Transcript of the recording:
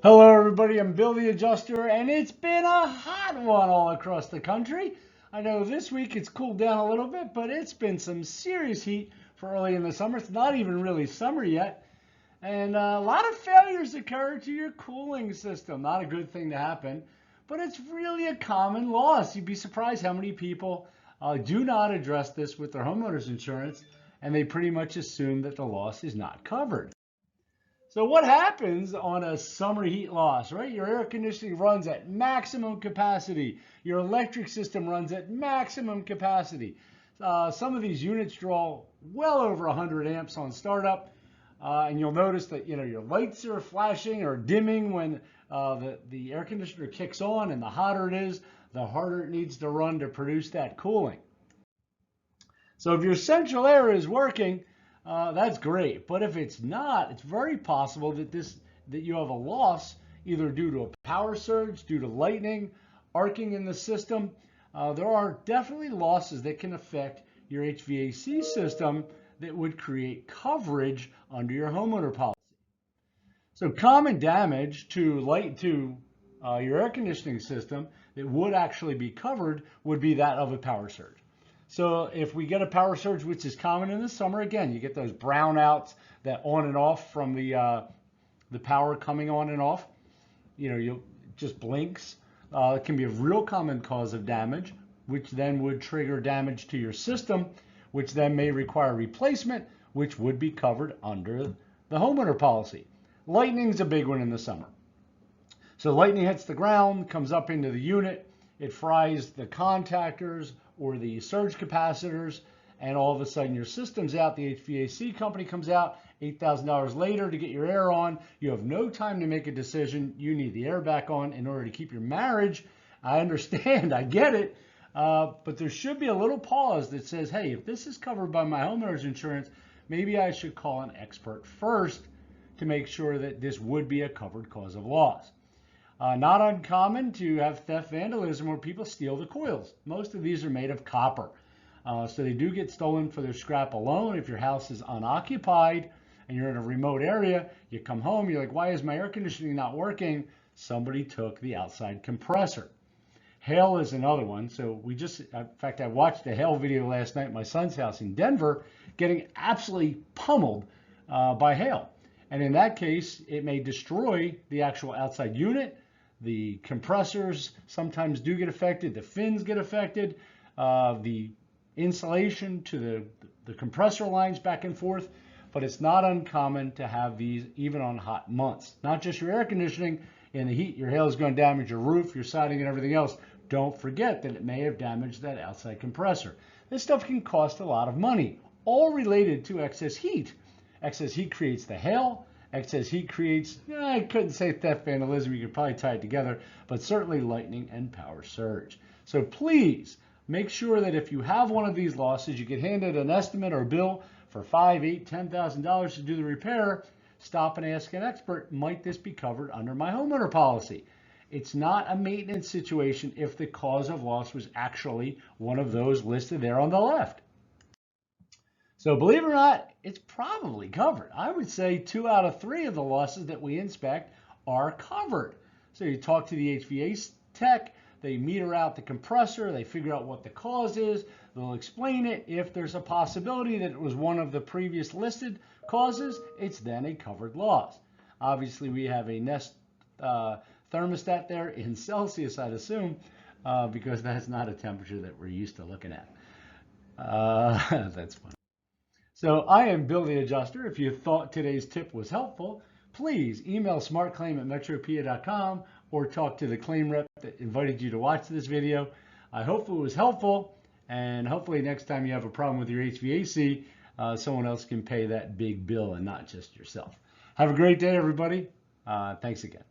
Hello everybody, I'm Bill the Adjuster, and it's been a hot one all across the country. I know this week it's cooled down a little bit, but it's been some serious heat for early in the summer. It's not even really summer yet. And a lot of failures occur to your cooling system. Not a good thing to happen, but it's really a common loss. You'd be surprised how many people do not address this with their homeowner's insurance, and they pretty much assume that the loss is not covered. So what happens on a summer heat loss, right? Your air conditioning runs at maximum capacity. Your electric system runs at maximum capacity. Some of these units draw well over 100 amps on startup. And you'll notice that your lights are flashing or dimming when the air conditioner kicks on, and the hotter it is, the harder it needs to run to produce that cooling. So if your central air is working, that's great. But if it's not, it's very possible that you have a loss either due to a power surge, due to lightning, arcing in the system. There are definitely losses that can affect your HVAC system that would create coverage under your homeowner policy. So common damage to your air conditioning system that would actually be covered would be that of a power surge. So if we get a power surge, which is common in the summer, again, you get those brownouts that on and off from the power coming on and off. You just blinks. It can be a real common cause of damage, which then would trigger damage to your system, which then may require replacement, which would be covered under the homeowner policy. Lightning's a big one in the summer. So lightning hits the ground, comes up into the unit, it fries the contactors or the surge capacitors, and all of a sudden your system's out. The HVAC company comes out $8,000 later to get your air on. You have no time to make a decision. You need the air back on in order to keep your marriage. I understand, I get it, but there should be a little pause that says, hey, if this is covered by my homeowner's insurance, maybe I should call an expert first to make sure that this would be a covered cause of loss. Not uncommon to have theft vandalism where people steal the coils. Most of these are made of copper. So they do get stolen for their scrap alone. If your house is unoccupied and you're in a remote area, you come home, you're like, why is my air conditioning not working? Somebody took the outside compressor. Hail is another one. So in fact, I watched a hail video last night at my son's house in Denver, getting absolutely pummeled by hail. And in that case, it may destroy the actual outside unit. The compressors sometimes do get affected. The fins get affected. The insulation to the compressor lines back and forth. But it's not uncommon to have these even on hot months. Not just your air conditioning. In the heat, your hail is going to damage your roof, your siding, and everything else. Don't forget that it may have damaged that outside compressor. This stuff can cost a lot of money, all related to excess heat. Excess heat creates the hail. Excess heat creates, I couldn't say theft vandalism, you could probably tie it together, but certainly lightning and power surge. So please make sure that if you have one of these losses, you get handed an estimate or bill for $5,000, $8,000, $10,000 to do the repair. Stop and ask an expert, might this be covered under my homeowner policy? It's not a maintenance situation if the cause of loss was actually one of those listed there on the left. So believe it or not, it's probably covered. I would say 2 out of 3 of the losses that we inspect are covered. So you talk to the HVAC tech, they meter out the compressor, they figure out what the cause is, they'll explain it. If there's a possibility that it was one of the previous listed causes, it's then a covered loss. Obviously, we have a Nest thermostat there in Celsius, I'd assume, because that's not a temperature that we're used to looking at. That's funny. So I am Bill the Adjuster. If you thought today's tip was helpful, please email smartclaim@metropia.com or talk to the claim rep that invited you to watch this video. I hope it was helpful, and hopefully next time you have a problem with your HVAC, someone else can pay that big bill and not just yourself. Have a great day, everybody. Thanks again.